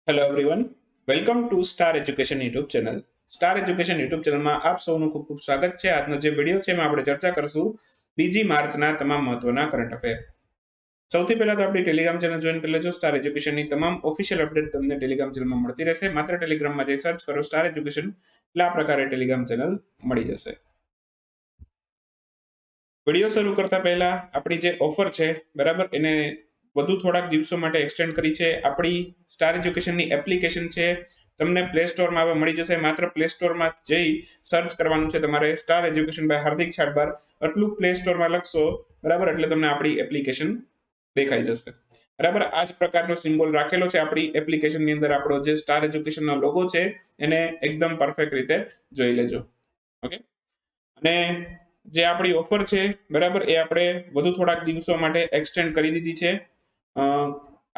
Hello everyone, welcome to star education YouTube channel. Star education YouTube ચેનલમાં આપ સૌનું ખૂબ ખૂબ સ્વાગત છે. આજનો જે વિડીયો છે એમાં આપણે ચર્ચા કરશું 2 માર્ચના તમામ મહત્વના કરંટ અફેર. સૌથી પહેલા તો આપણી ટેલિગ્રામ ચેનલ જોઈન કરી લેજો. સ્ટાર એજ્યુકેશનની તમામ ઓફિશિયલ અપડેટ તમને ટેલિગ્રામ ચેનલમાં મળતી રહેશે. માત્ર ટેલિગ્રામમાં જઈ સર્ચ કરો સ્ટાર એજ્યુકેશન, એટલે આ પ્રકારે ટેલિગ્રામ ચેનલ મળી જશે. વિડીયો શરૂ કરતા પહેલા આપણી જે ઓફર છે બરાબર, એને વધુ થોડાક દિવસો માટે એક્સટેન્ડ કરી છે. આપણી સ્ટાર એજ્યુકેશનની એપ્લિકેશન છે, તમને પ્લે સ્ટોરમાં હવે મળી જશે. માત્ર પ્લે સ્ટોરમાં જઈ સર્ચ કરવાનું છે તમારે, સ્ટાર એજ્યુકેશન બાય હાર્દિક છાટબાર. આટલું પ્લે સ્ટોરમાં લખશો બરાબર, એટલે તમને આપણી એપ્લિકેશન દેખાઈ જશે. બરાબર, આ જ પ્રકારનો સિમ્બોલ રાખેલો છે આપણી એપ્લિકેશનની અંદર. આપણો જે સ્ટાર એજ્યુકેશનનો લોગો છે એને એકદમ પરફેક્ટ રીતે જોઈ લેજો. ઓકે, અને જે આપણી ઓફર છે બરાબર, એ આપણે વધુ થોડાક દિવસો માટે એક્સટેન્ડ કરી દીધી છે.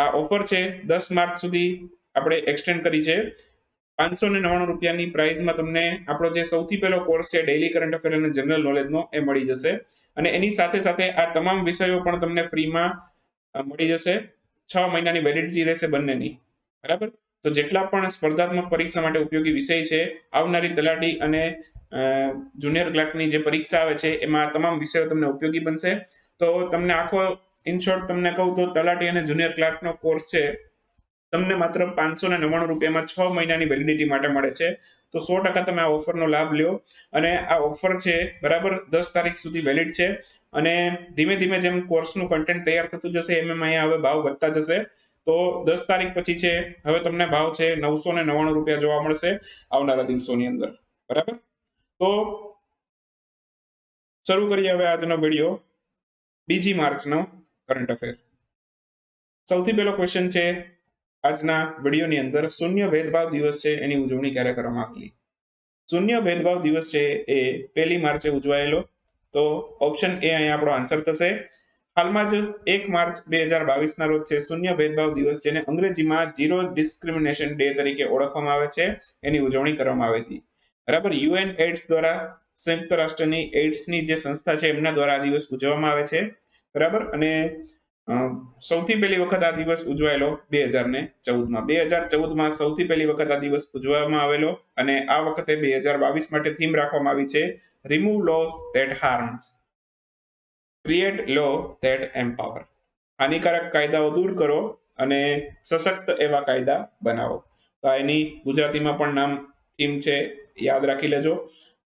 આ ઓફર છે 10 માર્ચ સુધી આપણે એક્સટેન્ડ કરી છે. 599 રૂપિયાની પ્રાઇસમાં તમને આપણો જે સૌથી પહેલો કોર્સ છે ડેઇલી કરંટ અફેર અને જનરલ નોલેજનો, એ મળી જશે. અને એની સાથે સાથે આ તમામ વિષયો પણ તમને ફ્રીમાં મળી જશે. 6 મહિનાની વેલિડિટી રહેશે બંનેની. બરાબર, તો જેટલા પણ સ્પર્ધાત્મક પરીક્ષા માટે ઉપયોગી વિષય છે, આવનારી તલાટી અને જુનિયર ક્લાર્કની જે પરીક્ષા આવે છે એમાં તમામ વિષયો તમને ઉપયોગી બનશે. તો તમને આખો ઇન શોર્ટ તમને કહું તો તલાટી અને જુનિયર ક્લાર્કનો કોર્સ છે તમને માત્ર 599 રૂપિયામાં 6 મહિનાની વેલિડિટી માટે મળે છે. તો 100% તમે આ ઓફરનો લાભ લ્યો. અને આ ઓફર છે બરાબર 10 તારીખ સુધી વેલિડ છે. અને ધીમે ધીમે જેમ કોર્સનું કન્ટેન્ટ તૈયાર થતું જશે એમ અહીંયા હવે ભાવ વધતા જશે. તો 10 તારીખ પછી છે હવે તમને ભાવ છે 999 રૂપિયા જોવા મળશે આવનારા દિવસોની અંદર. બરાબર, તો શરૂ કરીએ હવે આજનો વિડીયો. 2 માર્ચનો current affair. સૌથી પહેલો ક્વેશ્ચન છે આજના વિડીયોની અંદર, શૂન્ય ભેદભાવ દિવસ છે એની ઉજવણી ક્યારે કરવામાં આવેલી? શૂન્ય ભેદભાવ દિવસ છે એ 1 માર્ચે ઉજવાયેલો. તો ઓપ્શન એ અહીંયા આપણો આન્સર થશે. હાલમાં જ 1 માર્ચ 2022 ના રોજ છે શૂન્ય ભેદભાવ દિવસ, જેને અંગ્રેજીમાં ઝીરો ડિસ્ક્રિમિનેશન ડે તરીકે ઓળખવામાં આવે છે, એની ઉજવણી કરવામાં આવી હતી. બરાબર, યુએન એડ્સ દ્વારા, સંયુક્ત રાષ્ટ્રની એડ્સની જે સંસ્થા છે એમના દ્વારા આ દિવસ ઉજવવામાં આવે છે. બરાબર, અને સૌથી પહેલી વખત આ દિવસ ઉજવાયેલો 2014માં. 2014માં સૌથી પહેલી વખત આ દિવસ ઉજવવામાં આવેલો. અને આ વખતે 2022 માટે થીમ રાખવામાં આવી છે remove laws that harms, create law that empower. હાનિકારક કાયદાઓ દૂર કરો અને સશક્ત એવા કાયદા બનાવો. તો એની ગુજરાતીમાં પણ નામ થીમ છે, યાદ રાખી લેજો.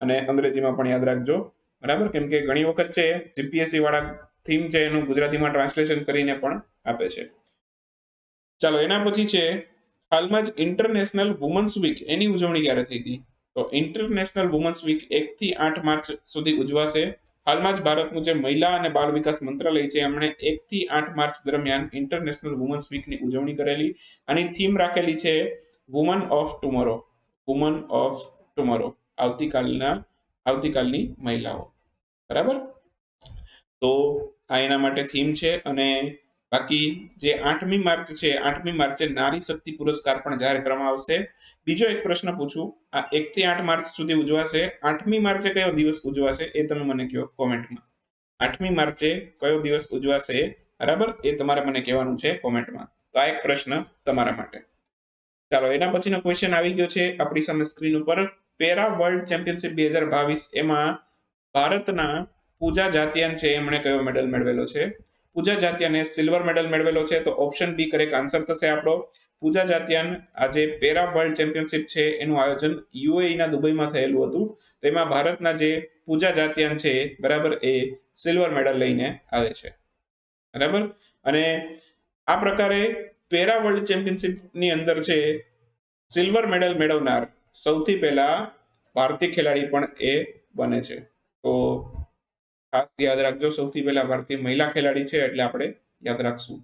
અને અંગ્રેજીમાં પણ યાદ રાખજો. બરાબર, કેમ કે ઘણી વખત છે જીપીએસસી વાળા થીમ છે એનું ગુજરાતીમાં ટ્રાન્સલેશન કરીને પણ આપે છે. ચાલો, એના પછી છે હાલમાં જ ઇન્ટરનેશનલ વુમન્સ વીક, એની ઉજવણી ક્યારે થઈ હતી? તો ઇન્ટરનેશનલ વુમન્સ વીક 1 થી 8 માર્ચ સુધી ઉજવાશે. હાલમાં જ ભારતનું જે મહિલા અને બાળ વિકાસ મંત્રાલય છે એમણે 1 થી 8 માર્ચ દરમિયાન ઇન્ટરનેશનલ વુમન્સ વીકની ઉજવણી કરેલી. આની થીમ રાખેલી છે woman of tomorrow. Woman of tomorrow, આવતીકાલની મહિલાઓ. બરાબર, તો આ એના માટે થીમ છે. અને બાકી જે 8મી માર્ચ છે, 8મી માર્ચે નારી શક્તિ પુરસ્કાર પણ જાહેર કરવામાં આવશે. બીજો એક પ્રશ્ન પૂછું, આ 1 થી 8 માર્ચ સુધી ઉજવાશે, 8મી માર્ચે કયો દિવસ ઉજવાશે એ તમે મને કહો કોમેન્ટમાં. 8મી માર્ચે કયો દિવસ ઉજવાશે બરાબર, એ તમારે મને કહેવાનું છે કોમેન્ટમાં. તો આ એક પ્રશ્ન તમારા માટે. ચાલો, એના પછીનો ક્વેશ્ચન આવી ગયો છે આપણી સામે સ્ક્રીન ઉપર. પેરા વર્લ્ડ ચેમ્પિયનશિપ 2022, એમાં ભારતના પૂજા જાતિયાન છે એમણે કયો મેડલ મેળવેલો છે? પૂજા જાતિયાને સિલ્વર મેડલ મેળવેલો છે. તો ઓપ્શન બી કરેક્ટ આન્સર થશે આપણો. પૂજા જાતિયાન આજે પેરા વર્લ્ડ ચેમ્પિયનશિપ છે એનું આયોજન યુએઈ ના દુબઈમાં થયેલું હતું. તેમાં ભારતના જે પૂજા જાતિયાન છે બરાબર, એ સિલ્વર મેડલ લઈને આવે છે. બરાબર, અને આ પ્રકારે પેરા વર્લ્ડ ચેમ્પિયનશિપની અંદર છે સિલ્વર મેડલ મેળવનાર સૌથી પહેલા ભારતીય ખેલાડી પણ એ બને છે. તો ખાસ યાદ રાખજો, સૌથી પહેલા ભારતીય મહિલા ખેલાડી છે એટલે આપણે યાદ રાખશું.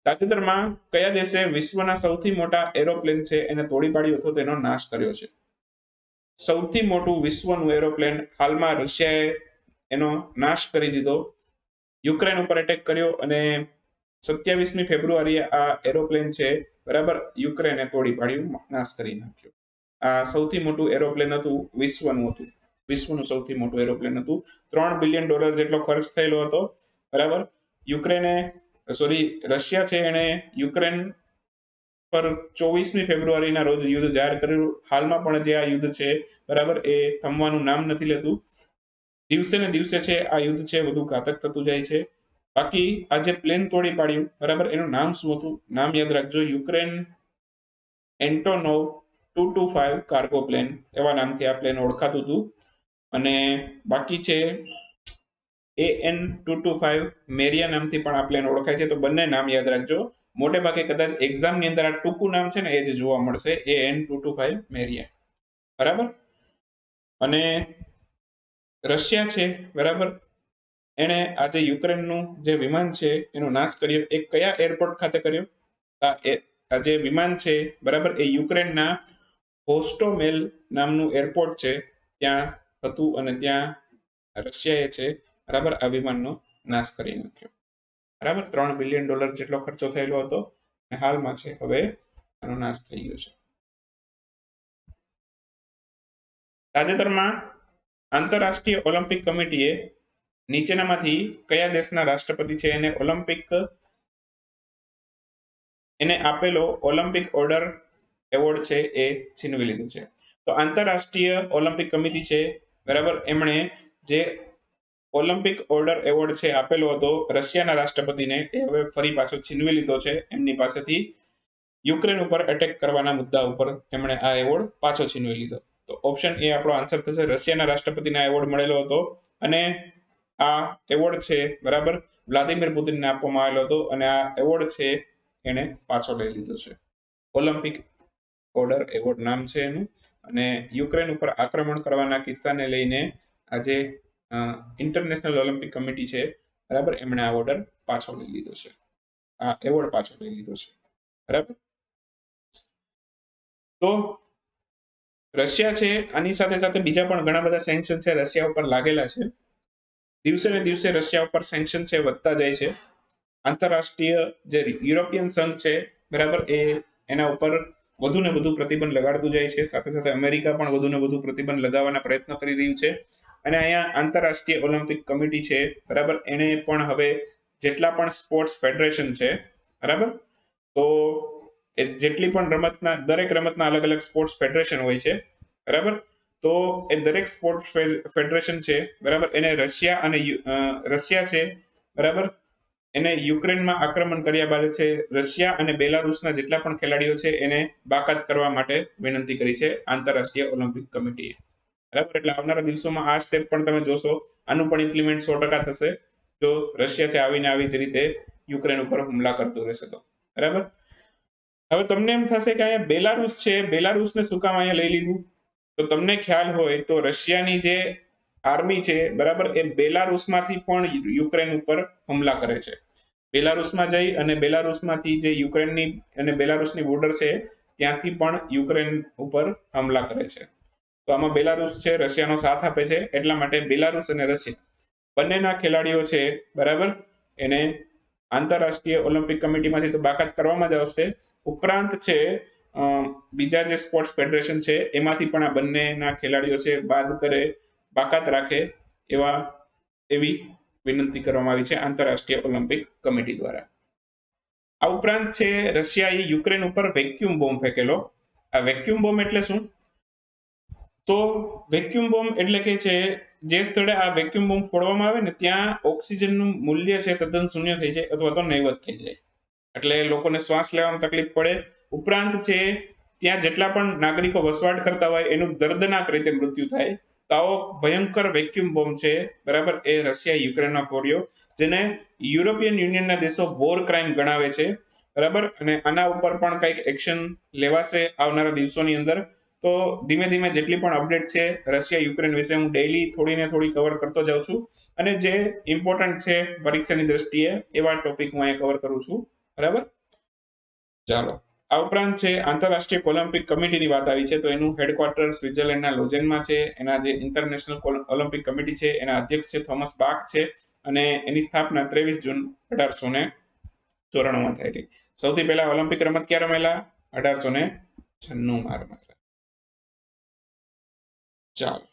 તાજેતરમાં કયા દેશે વિશ્વના સૌથી મોટા એરોપ્લેન છે એને તોડી પાડ્યો હતો, તેનો નાશ કર્યો છે? સૌથી મોટું વિશ્વનું એરોપ્લેન હાલમાં રશિયાએ એનો નાશ કરી દીધો. યુક્રેન ઉપર એટેક કર્યો અને 27મી ફેબ્રુઆરીએ આ એરોપ્લેન છે બરાબર, યુક્રેને તોડી પાડ્યું, નાશ કરી નાખ્યો. આ સૌથી મોટું એરોપ્લેન હતું, વિશ્વનું સૌથી મોટું એરોપ્લેન હતું. $3 બિલિયન જેટલો ખર્ચ થયેલો હતો. બરાબર, રશિયા છે એને યુક્રેન પર 24મી ફેબ્રુઆરીના રોજ યુદ્ધ જાહેર કર્યું. હાલમાં પણ જે આ યુદ્ધ છે બરાબર એ થમવાનું નામ નથી લેતું. દિવસે ને દિવસે છે આ યુદ્ધ છે વધુ ઘાતક થતું જાય છે. બાકી આ જે પ્લેન તોડી પાડ્યું બરાબર એનું નામ શું હતું? નામ યાદ રાખજો, યુક્રેન એન્ટોનોવ 225 કાર્ગો પ્લેન, એવા નામથી આ પ્લેન ઓળખાતું હતું. અને બાકી છે AN-225 મેરિયા નામથી પણ આ પ્લેન ઓળખાય છે. તો બંને નામ યાદ રાખજો. મોટે ભાગે કદાચ એક્ઝામની અંદર આ ટૂંકું નામ છે ને એ જ જોવા મળશે, AN-225 મેરિયા, બરાબર. અને રશિયા છે બરાબર, એણે આજે યુક્રેનનું જે વિમાન છે એનો નાશ કર્યો. એ કયા એરપોર્ટ ખાતે કર્યો? આ જે વિમાન છે બરાબર એ યુક્રેનના હોસ્ટોમેલ નામનું એરપોર્ટ છે ત્યાં હતું, અને ત્યાં રશિયાએ છે બરાબર આ વિમાનનો નાશ કરી નાખ્યો. બરાબર, $3 બિલિયન જેટલો ખર્ચો થયેલો હતો અને હાલમાં છે હવે આનો નાશ થઈ ગયો છે. તાજેતરમાં આંતરરાષ્ટ્રીય ઓલિમ્પિક કમિટીએ નીચેનામાંથી કયા દેશના રાષ્ટ્રપતિ છે એને આપેલો ઓલિમ્પિક ઓર્ડર એવોર્ડ છે એ છીનવી લીધું છે? તો આંતરરાષ્ટ્રીય ઓલિમ્પિક કમિટી છે બરાબર, એમણે જે ઓલિમ્પિક ઓર્ડર એવોર્ડ છે આપેલો હતો રશિયાના રાષ્ટ્રપતિને, એ હવે ફરી પાછો છીનવી લીધો છે એમની પાસેથી. યુક્રેન ઉપર એટેક કરવાના મુદ્દા ઉપર એમણે આ એવોર્ડ પાછો છીનવી લીધો. તો ઓપ્શન એ આપણો આન્સર થશે. રશિયાના રાષ્ટ્રપતિને આ એવોર્ડ મળેલો હતો અને આ એવોર્ડ છે બરાબર વ્લાદિમીર પુતિનને આપવામાં આવેલો હતો, અને આ એવોર્ડ છે એને પાછો લઈ લીધો છે. ઓલિમ્પિક ઓર્ડર એવોર્ડ નામ છે એનું. અને યુક્રેન ઉપર આક્રમણ કરવાના કિસ્સાને લઈને આજે ઇન્ટરનેશનલ ઓલિમ્પિક કમિટી છે બરાબર, એમણે આ ઓર્ડર પાછો લઈ લીધો છે, આ એવોર્ડ પાછો લઈ લીધો છે બરાબર. તો રશિયા છે, આની સાથે સાથે બીજા પણ ઘણા બધા સેન્કશન છે રશિયા ઉપર લાગેલા છે. દિવસે ને દિવસે રશિયા ઉપર સેન્કશન છે વધતા જાય છે. આંતરરાષ્ટ્રીય જે યુરોપિયન સંઘ છે બરાબર એ એના ઉપર વધુ ને વધુ પ્રતિબંધ લગાડતું જાય છે. સાથે સાથે અમેરિકા પણ વધુ ને વધુ પ્રતિબંધ લગાવવાના પ્રયત્નો કરી રહ્યું છે. અને અહીંયા આંતરરાષ્ટ્રીય ઓલિમ્પિક કમિટી છે બરાબર, એને પણ હવે જેટલા પણ સ્પોર્ટ્સ ફેડરેશન છે બરાબર, તો એ જેટલી પણ રમતના દરેક રમતના અલગ અલગ સ્પોર્ટ્સ ફેડરેશન હોય છે બરાબર, તો એ દરેક સ્પોર્ટ્સ ફેડરેશન છે બરાબર એને રશિયા છે બરાબર, એને યુક્રેનમાં આક્રમણ કર્યા બાદ છે રશિયા અને બેલારુસના જેટલા પણ ખેલાડીઓ છે એને બાકાત કરવા માટે વિનંતી કરી છે આંતરરાષ્ટ્રીય ઓલિમ્પિક કમિટીએ બરાબર. એટલે આવનારા દિવસોમાં આ સ્ટેપ પણ તમે જોશો, આનું પણ ઇમ્પ્લિમેન્ટ 100% થશે જો રશિયા છે આવીને આવી જ રીતે યુક્રેન ઉપર હુમલા કરતું રહેશે તો બરાબર. હવે તમને એમ થશે કે અહીંયા બેલારુસ છે, બેલારુસને શું કામ અહીંયા લઈ લીધું? તો તમને ખ્યાલ હોય તો રશિયાની જે આર્મી છે બરાબર એ બેલારુસમાંથી પણ યુક્રેન ઉપર હુમલા કરે છે. બેલારુસમાં જઈ અને બેલારુસમાંથી જે યુક્રેનની અને બેલારુસની બોર્ડર છે ત્યાંથી પણ યુક્રેન ઉપર હુમલા કરે છે. તો આમાં બેલારુસ છે રશિયાનો સાથ આપે છે, એટલા માટે બેલારુસ અને રશિયા બંનેના ખેલાડીઓ છે બરાબર એને આંતરરાષ્ટ્રીય ઓલિમ્પિક કમિટીમાંથી તો બાકાત કરવામાં જ આવશે. ઉપરાંત છે બીજા જે સ્પોર્ટ્સ ફેડરેશન છે એમાંથી પણ આ બંનેના ખેલાડીઓ છે બાકાત રાખે એવી વિનંતી કરવામાં આવી છે આંતરરાષ્ટ્રીય ઓલિમ્પિક કમિટી દ્વારા. આ ઉપરાંત છે રશિયાએ યુક્રેન ઉપર વેક્યુમ બોમ્બ ફેંકેલો. આ વેક્યુમ બોમ્બ એટલે શું? તો વેક્યુમ બોમ્બ એટલે કે છે જે સ્થળે આ વેક્યુમ બોમ્બ ફોડવામાં આવે ને ત્યાં ઓક્સિજનનું મૂલ્ય છે તદ્દન શૂન્ય થઈ જાય અથવા તો નહીવત થઈ જાય, એટલે લોકોને શ્વાસ લેવામાં તકલીફ પડે. ઉપરાંત છે ત્યાં જેટલા પણ નાગરિકો વસવાટ કરતા હોય એનું દર્દનાક રીતે મૃત્યુ થાય. તો આવો ભયંકર વેક્યુમ બોમ્બ છે બરાબર એ રશિયા યુક્રેનમાં ફોડ્યો, જેને યુરોપિયન યુનિયનના દેશો વોર ક્રાઇમ ગણાવે છે બરાબર. અને આના ઉપર પણ કંઈક એક્શન લેવાશે આવનારા દિવસોની અંદર. તો ધીમે ધીમે જેટલી પણ અપડેટ છે રશિયા યુક્રેન વિશે હું ડેઈલી થોડી ને થોડી કવર કરતો જાઉં છું, અને જે ઇમ્પોર્ટન્ટ છે પરીક્ષાની દ્રષ્ટિએ એવા ટોપિક હું અહીંયા કવર કરું છું બરાબર. ચાલો, આ ઉપરાંત છે આંતરરાષ્ટ્રીય ઓલિમ્પિક કમિટીની વાત આવી છે તો એનું હેડક્વાર્ટર સ્વિટ્ઝરલેન્ડના લોઝેનમાં છે. એના જે ઇન્ટરનેશનલ ઓલિમ્પિક કમિટી છે એના અધ્યક્ષ છે થોમસ બાક છે, અને એની સ્થાપના 23 જૂન 1894 થયેલી. સૌથી પહેલા ઓલિમ્પિક રમત ક્યાં રમેલા? 1896 રમેલા. ચાલો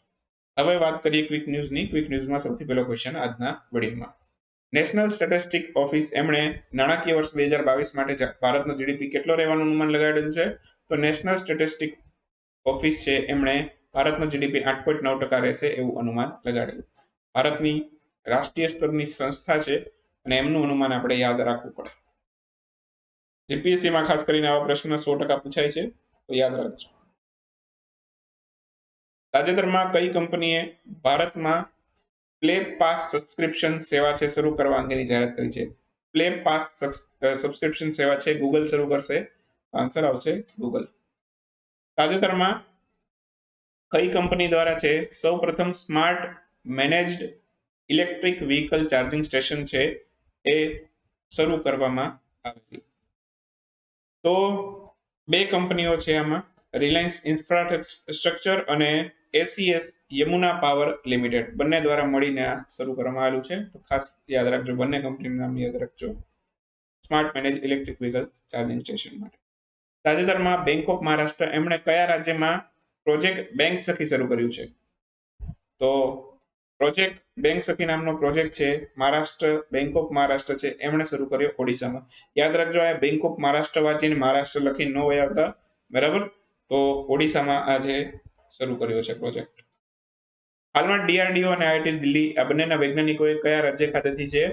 હવે વાત કરીએ ક્વિક ન્યૂઝની. ક્વિક ન્યૂઝમાં સૌથી પહેલો ક્વેશ્ચન આજના વિડીયોમાં, નેશનલ સ્ટેટિસ્ટિક ઓફિસ એમણે નાણાકીય વર્ષ 2022 માટે ભારતનો જીડીપી કેટલો રહેવાનું અનુમાન લગાડેલું છે? તો નેશનલ સ્ટેટિસ્ટિક ઓફિસ છે એમણે ભારતનો જીડીપી 8.9% રહેશે એવું અનુમાન લગાડેલું. ભારતની રાષ્ટ્રીય સ્તરની સંસ્થા છે અને એમનું અનુમાન આપણે યાદ રાખવું પડે. જીપીએસસીમાં ખાસ કરીને આવા પ્રશ્ન 100% પૂછાય છે, તો યાદ રાખજો. તાજેતરમાં કઈ કંપનીએ ભારતમાં પ્લે પાસ સબસ્ક્રિપ્શન સેવા છે શરૂ કરવા અંગેની જાહેરાત કરી છે? પ્લે પાસ સબસ્ક્રિપ્શન સેવા છે ગૂગલ શરૂ કરશે. આન્સર આવશે ગૂગલ. તાજેતરમાં કઈ કંપની દ્વારા છે સૌપ્રથમ smart managed electric vehicle charging station છે એ શરૂ કરવામાં આવી? તો બે કંપનીઓ છે આમાં, રિલાયન્સ ઇન્ફ્રાસ્ટ્રક્ચર અને એસીએસ યમુના પાવર લિમિટેડ, બંને દ્વારા મળીને આ શરૂ કરવામાં આવેલું છે. તો ખાસ યાદ રાખજો, બંને કંપનીનું નામ યાદ રાખજો, smart manage electric vehicle charging station માટે. તાજેતરમાં બેંક ઓફ મહારાષ્ટ્ર એમણે કયા રાજ્યમાં પ્રોજેક્ટ બેંક સખી શરૂ કર્યું છે? તો પ્રોજેક્ટ બેંક સખી નામનો પ્રોજેક્ટ છે મહારાષ્ટ્ર બેંક ઓફ મહારાષ્ટ્ર છે એમણે શરૂ કર્યો ઓડિશામાં. યાદ રાખજો, આ બેંક ઓફ મહારાષ્ટ્ર વાંચીને મહારાષ્ટ્ર લખીને ન વયા આવતા, બરાબર? તો ઓડિશામાં આજે શરૂ કર્યો છે પ્રોજેક્ટ. હાલમાં ડીઆરડીઓ અને આઈઆઈટી દિલ્હી આ બંનેના વૈજ્ઞાનિકોએ કયા રાજ્ય ખાતેથી છે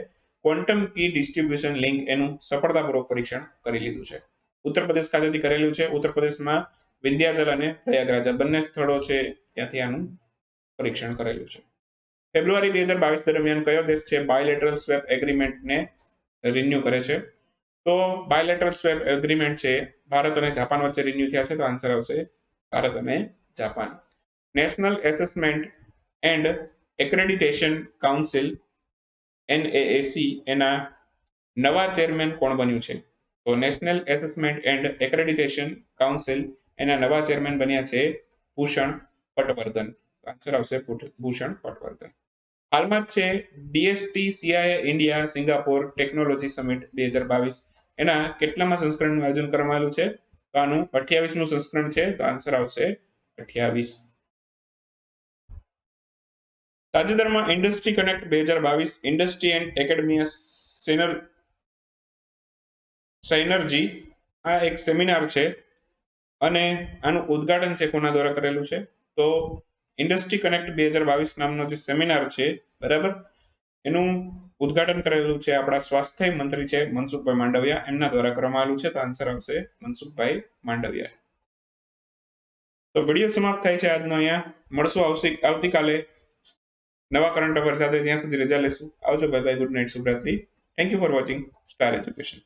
ક્વોન્ટમ કી ડિસ્ટ્રીબ્યુશન લિંક એનું સફળતાપૂર્વક પરીક્ષણ કરી લીધું છે? ઉત્તર પ્રદેશ ખાતેથી કરેલું છે. ઉત્તર પ્રદેશમાં વિંધ્યાચલ અને પ્રયાગરાજ બંને સ્થળો છે ત્યાંથી આનું પરીક્ષણ કરેલું છે. ફેબ્રુઆરી 2022 દરમિયાન કયો દેશ છે બાયલેટરલ સ્વેપ એગ્રીમેન્ટને રિન્યુ કરે છે? તો બાયલેટરલ સ્વેપ એગ્રીમેન્ટ છે ભારત અને જાપાન વચ્ચે રિન્યુ થયા છે. તો આન્સર આવશે ભારત અને Japan. National assessment and accreditation council NAAC એના નવા ચેરમેન કોણ બન્યું છે? તો national assessment and accreditation council એના નવા ચેરમેન બન્યા છે ભૂષણ પટવર્ધન. આન્સર આવશે ભૂષણ પટવર્ધન. હાલમાં છે DST CIA India Singapore technology summit 2022 એના કેટલામાં સંસ્કરણનું આયોજન કરવામાં આવ્યું છે? તો આનું 28મું સંસ્કરણ છે. તો આન્સર આવશે 28. તાજેતરમાં industry connect 2022 industry and academia synergy આ એક સેમિનાર છે અને આનું ઉદ્ઘાટન છે કોના દ્વારા કરેલું છે? તો ઇન્ડસ્ટ્રી કનેક્ટ 2022 નામનો જે સેમિનાર છે, બરાબર, એનું ઉદ્ઘાટન કરેલું છે આપણા સ્વાસ્થ્ય મંત્રી છે મનસુખભાઈ માંડવિયા, એમના દ્વારા કરવામાં આવેલું છે. તો આન્સર આવશે મનસુખભાઈ માંડવિયા. તો વિડીયો સમાપ્ત થાય છે આજનો અહીંયા. મળશું આવતીકાલે નવા કરંટ અફેર સાથે. ત્યાં સુધી રજા લેશું. આવજો, બાય બાય, ગુડ નાઇટ, શુભરાત્રી. Thank you for watching Star education.